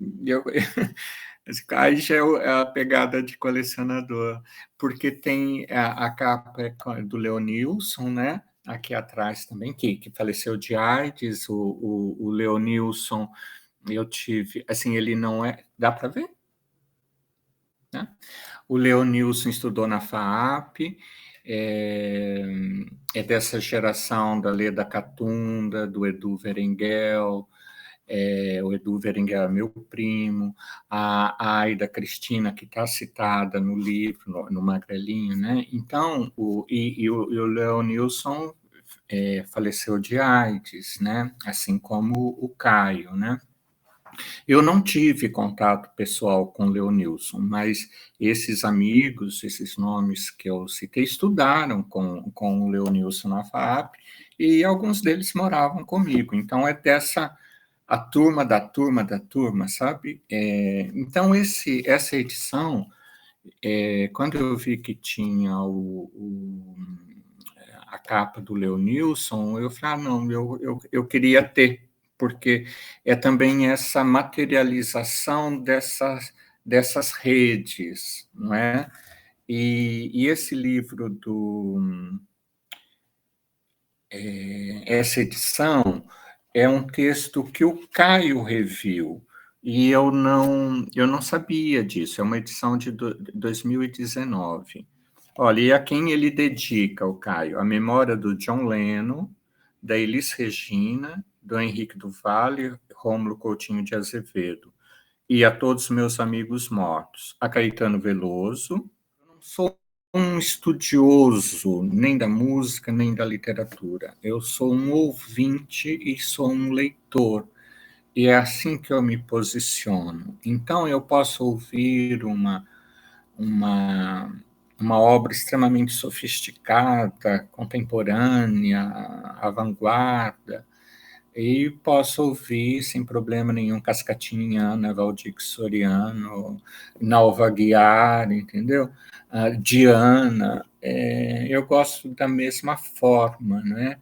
Aí já é a pegada de colecionador, porque tem a capa do Leonilson, né? Aqui atrás também, que faleceu de AIDS, o Leonilson, eu tive, assim, ele não é, dá para ver? Né? O Leonilson estudou na FAAP, é, é dessa geração da Leda Catunda, do Edu Berenguel, o Edu Berenguel é meu primo, a Aida Cristina, que está citada no livro, no Magrelinho, né? Então, o Leonilson faleceu de AIDS, né? Assim como o Caio, né? Eu não tive contato pessoal com o Leonilson, mas esses amigos, esses nomes que eu citei, estudaram com o Leonilson na FAAP e alguns deles moravam comigo. Então, é dessa a turma da turma da turma, sabe? Então, essa edição, quando eu vi que tinha a capa do Leonilson, eu falei, não, eu queria ter, porque é também essa materialização dessas redes, não é? E esse livro essa edição é um texto que o Caio reviu, e eu não sabia disso, é uma edição de 2019. Olha, e a quem ele dedica, o Caio? A memória do John Lennon, da Elis Regina, do Henrique do Vale, Rômulo Coutinho de Azevedo, e a todos os meus amigos mortos. A Caetano Veloso. Eu não sou um estudioso nem da música, nem da literatura. Eu sou um ouvinte e sou um leitor. E é assim que eu me posiciono. Então, eu posso ouvir uma, uma obra extremamente sofisticada, contemporânea, à vanguarda, e posso ouvir sem problema nenhum Cascatinha, Ana Valdir Soriano, Nalva Aguiar, entendeu? Diana, eu gosto da mesma forma, né?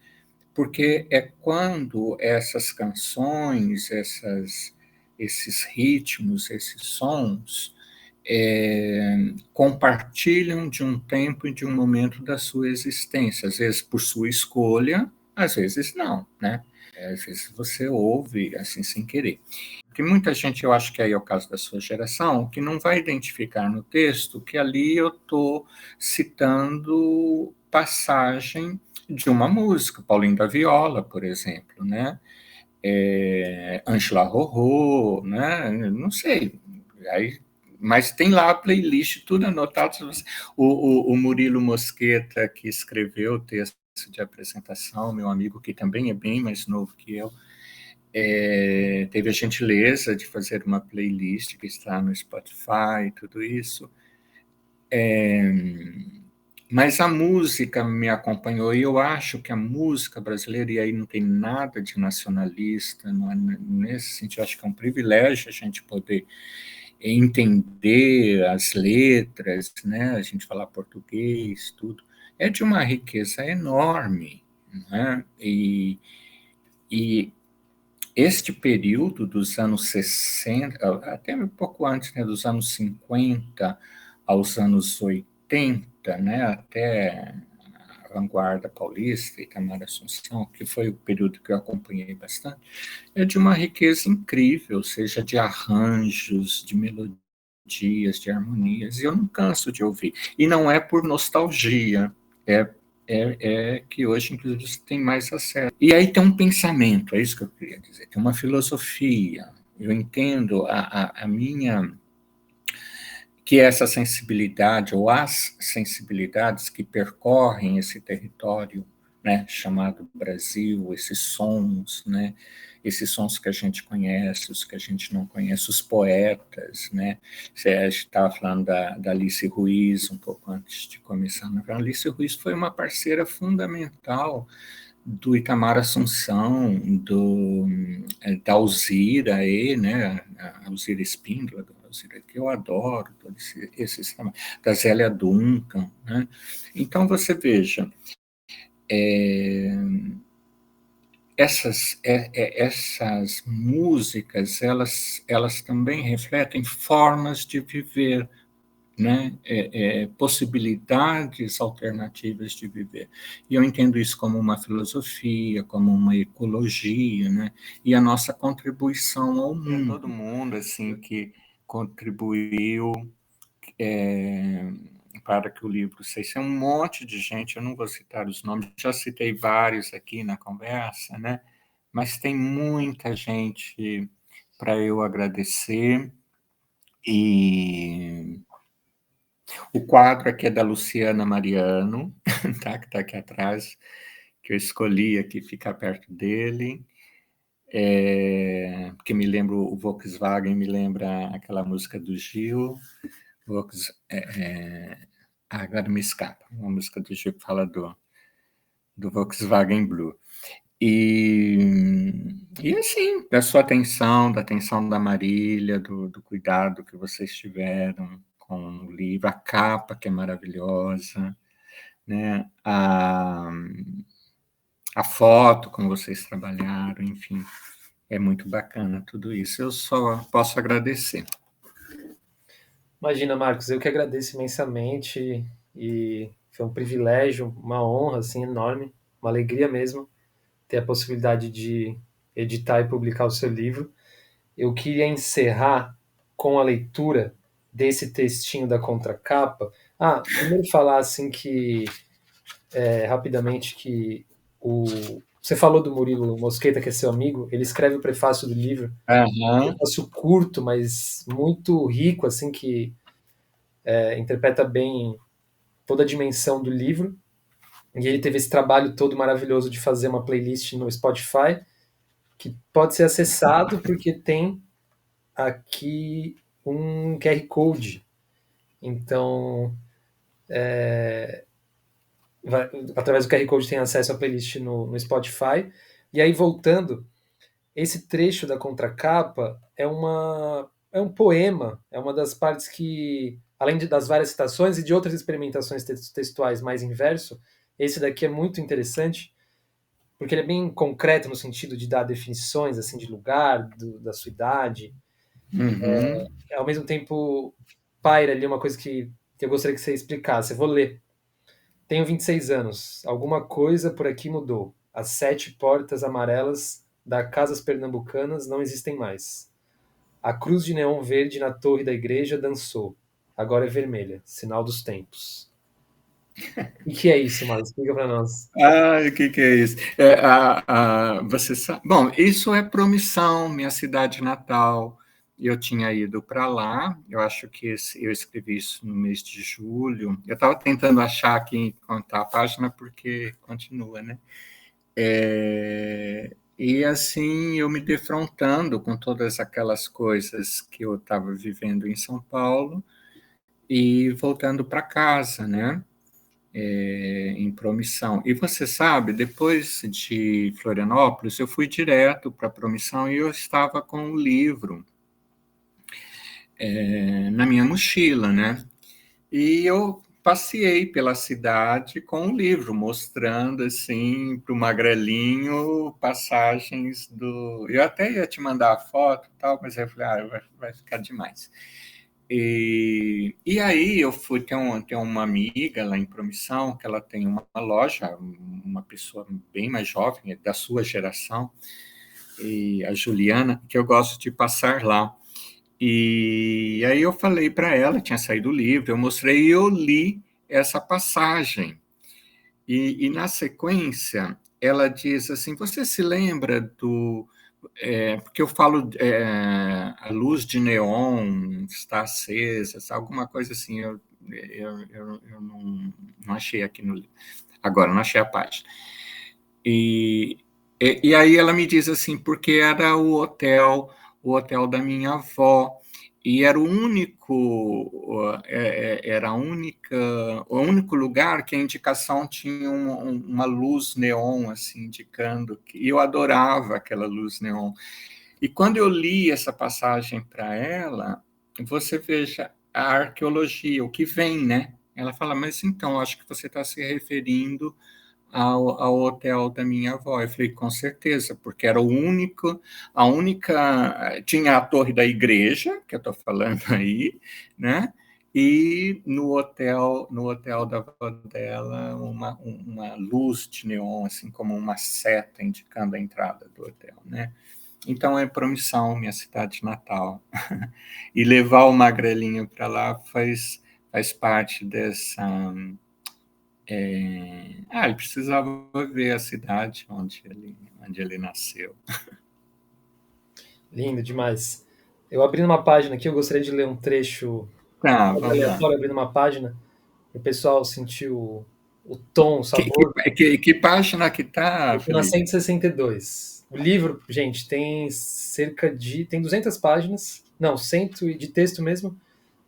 Porque é quando essas canções, esses ritmos, esses sons, compartilham de um tempo e de um momento da sua existência, às vezes por sua escolha, às vezes não, né? Às vezes você ouve assim sem querer. Porque muita gente, eu acho que aí é o caso da sua geração, que não vai identificar no texto que ali eu estou citando passagem de uma música, Paulinho da Viola, por exemplo, né? Angela Rorô, né? Não sei. Aí, mas tem lá a playlist, tudo anotado. O Murilo Mosqueta, que escreveu o texto de apresentação, meu amigo, que também é bem mais novo que eu, teve a gentileza de fazer uma playlist que está no Spotify, tudo isso. Mas a música me acompanhou, e eu acho que a música brasileira, e aí não tem nada de nacionalista, não é nesse sentido, acho que é um privilégio a gente poder entender as letras, né? A gente falar português, tudo, é de uma riqueza enorme, né? E este período dos anos 60, até um pouco antes, né, dos anos 50 aos anos 80, né, até a vanguarda paulista, Itamar Assunção, que foi o período que eu acompanhei bastante, é de uma riqueza incrível, seja de arranjos, de melodias, de harmonias, e eu não canso de ouvir. E não é por nostalgia, é que hoje, inclusive, você tem mais acesso. E aí tem um pensamento, é isso que eu queria dizer, tem uma filosofia. Eu entendo a minha, que essa sensibilidade, ou as sensibilidades que percorrem esse território, né, chamado Brasil, esses sons que a gente conhece, os que a gente não conhece, os poetas, né? A gente estava falando da Alice Ruiz um pouco antes de começar. A Alice Ruiz foi uma parceira fundamental do Itamar Assunção, da Alzira, né? A Alzira Espíndola, Alzira, que eu adoro, todos esses, da Zélia Duncan. Né? Então, você veja, essas músicas, elas também refletem formas de viver, né? Possibilidades alternativas de viver. E eu entendo isso como uma filosofia, como uma ecologia, né? E a nossa contribuição ao mundo. Todo mundo assim que contribuiu para que o livro seja um monte de gente, eu não vou citar os nomes, já citei vários aqui na conversa, né? Mas tem muita gente para eu agradecer. E o quadro aqui é da Luciana Mariano, tá? Que está aqui atrás, que eu escolhi aqui ficar perto dele, porque me lembra o Volkswagen, me lembra aquela música do Gil, agora me escapa, uma música do Gil que fala do Volkswagen Blue. E assim, da sua atenção, da atenção da Marília, do cuidado que vocês tiveram com o livro, a capa que é maravilhosa, né? A foto como vocês trabalharam, enfim, é muito bacana tudo isso. Eu só posso agradecer. Imagina, Marcos, eu que agradeço imensamente e foi um privilégio, uma honra assim enorme, uma alegria mesmo ter a possibilidade de editar e publicar o seu livro. Eu queria encerrar com a leitura desse textinho da contracapa. Primeiro falar assim que rapidamente que você falou do Murilo Mosqueta, que é seu amigo, ele escreve o prefácio do livro, um Aham. prefácio curto, mas muito rico, assim, que interpreta bem toda a dimensão do livro. E ele teve esse trabalho todo maravilhoso de fazer uma playlist no Spotify, que pode ser acessado porque tem aqui um QR Code. Então, através do QR Code tem acesso à playlist no Spotify. E aí, voltando, esse trecho da contracapa é um poema, é uma das partes que, além das várias citações e de outras experimentações textuais mais em verso, esse daqui é muito interessante, porque ele é bem concreto no sentido de dar definições assim de lugar, da sua idade. Uhum. Ao mesmo tempo, paira ali uma coisa que eu gostaria que você explicasse. Eu vou ler. Tenho 26 anos. Alguma coisa por aqui mudou. As 7 portas amarelas da Casas Pernambucanas não existem mais. A cruz de neon verde na torre da igreja dançou. Agora é vermelha, sinal dos tempos. O que é isso, Marcos? Explica para nós. O que é isso? Você sabe? Bom, isso é Promissão, minha cidade natal. Eu tinha ido para lá, eu acho que eu escrevi isso no mês de julho. Eu estava tentando achar aqui, contar a página, porque continua, né? E assim, eu me defrontando com todas aquelas coisas que eu estava vivendo em São Paulo e voltando para casa, né? em Promissão. E você sabe, depois de Florianópolis, eu fui direto para Promissão e eu estava com o livro na minha mochila, né? E eu passei pela cidade com o livro, mostrando assim para o Magrelinho passagens do. Eu até ia te mandar a foto e tal, mas eu falei, vai ficar demais. E aí eu fui ter uma amiga lá em Promissão, que ela tem uma loja, uma pessoa bem mais jovem, da sua geração, e a Juliana, que eu gosto de passar lá. E aí eu falei para ela, tinha saído o livro, eu mostrei e eu li essa passagem. E na sequência, ela diz assim, você se lembra do... porque eu falo, a luz de neon está acesa, alguma coisa assim, eu não achei aqui no livro. Agora, não achei a página. E aí ela me diz assim, porque era o hotel da minha avó, e era o único lugar que a indicação tinha uma luz neon, assim, indicando, e eu adorava aquela luz neon. E quando eu li essa passagem para ela, você veja a arqueologia, o que vem, né? Ela fala, mas então, acho que você está se referindo ao hotel da minha avó. Eu falei, com certeza, porque era a única, tinha a torre da igreja, que eu estou falando aí, né? E no hotel da avó dela, uma luz de neon, assim como uma seta indicando a entrada do hotel, né? Então é Promissão, minha cidade natal. E levar o Magrelinho para lá faz parte dessa... ele precisava ver a cidade onde ele nasceu. Lindo demais. Eu abri uma página aqui, eu gostaria de ler um trecho Tá, vamos lá. aleatório, abrindo uma página, para o pessoal sentir o tom, o sabor. Que página que tá, Eu estou na Felipe? 162. O livro, gente, tem tem 200 páginas, não, 100 de texto mesmo,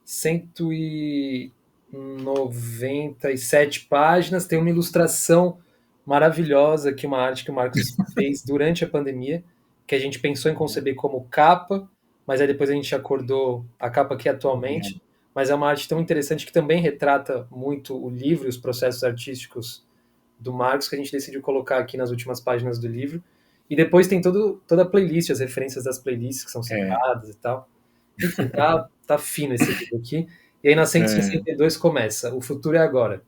197 páginas, tem uma ilustração maravilhosa, que uma arte que o Marcos fez durante a pandemia, que a gente pensou em conceber como capa, mas aí depois a gente acordou a capa aqui atualmente, mas é uma arte tão interessante que também retrata muito o livro e os processos artísticos do Marcos, que a gente decidiu colocar aqui nas últimas páginas do livro. E depois tem toda a playlist, as referências das playlists que são citadas e tal. Enfim, tá fino esse livro aqui. E aí na 162 começa: O futuro é agora.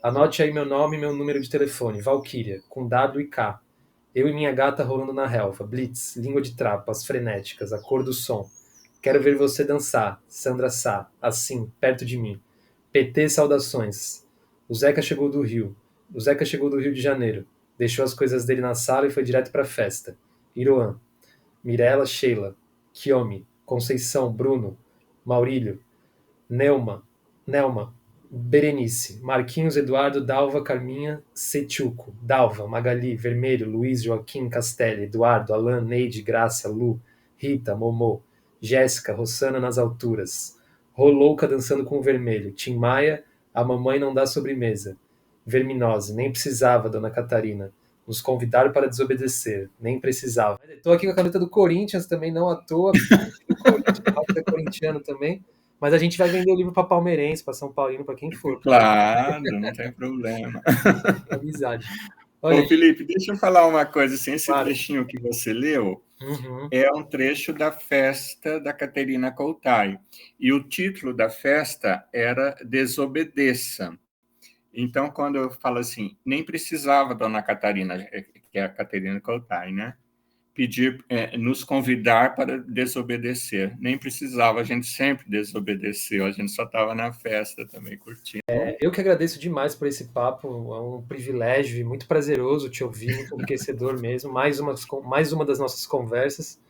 Anote aí meu nome e meu número de telefone. Valkyria, com W e K. Eu e minha gata rolando na relva. Blitz, língua de trapo, as frenéticas, a cor do som. Quero ver você dançar. Sandra Sá, assim, perto de mim. PT, saudações. O Zeca chegou do Rio. O Zeca chegou do Rio de Janeiro. Deixou as coisas dele na sala e foi direto pra festa. Iroan. Mirella, Sheila. Kiomi. Conceição, Bruno. Maurílio. Nelma, Berenice, Marquinhos, Eduardo, Dalva, Carminha, Setiuco, Dalva, Magali, Vermelho, Luiz, Joaquim, Castelli, Eduardo, Alan, Neide, Graça, Lu, Rita, Momô, Jéssica, Rossana nas alturas, Rolouca dançando com o vermelho, Tim Maia, a mamãe não dá sobremesa, Verminose, nem precisava, dona Catarina, nos convidaram para desobedecer, nem precisava. Estou aqui com a caneta do Corinthians também, não à toa, do Corinthians, é corintiano também, mas a gente vai vender o livro para palmeirense, para São Paulino, para quem for. Claro, não tem problema. Amizade. Ô, Olha, Felipe, deixa eu falar uma coisa assim, esse claro. trechinho que você leu Uhum. é um trecho da festa da Caterina Coutai. E o título da festa era Desobedeça. Então, quando eu falo assim, nem precisava, dona Catarina, que é a Caterina Coutai, né? Pedir, nos convidar para desobedecer. Nem precisava, a gente sempre desobedeceu, a gente só estava na festa também curtindo. Eu que agradeço demais por esse papo, é um privilégio e muito prazeroso te ouvir, muito enriquecedor mesmo. Mais uma das nossas conversas.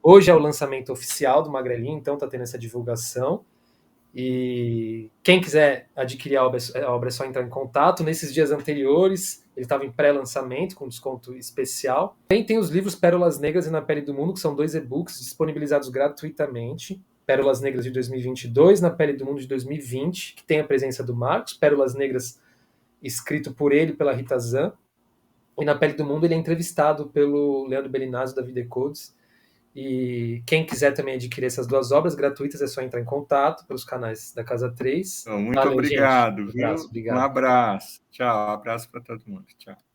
Hoje é o lançamento oficial do Magrelinho, então está tendo essa divulgação. E quem quiser adquirir a obra é só entrar em contato. Nesses dias anteriores, ele estava em pré-lançamento, com desconto especial. Também tem os livros Pérolas Negras e Na Pele do Mundo, que são 2 e-books disponibilizados gratuitamente. Pérolas Negras de 2022, Na Pele do Mundo de 2020, que tem a presença do Marcos. Pérolas Negras escrito por ele, pela Rita Zan. E na Pele do Mundo ele é entrevistado pelo Leandro Belinazzo da Videcodes. E quem quiser também adquirir essas duas obras gratuitas é só entrar em contato pelos canais da Casa 3. Então, muito Valeu, gente. obrigado, Um abraço, viu? Um obrigado. abraço. Tchau, abraço para todo mundo. Tchau.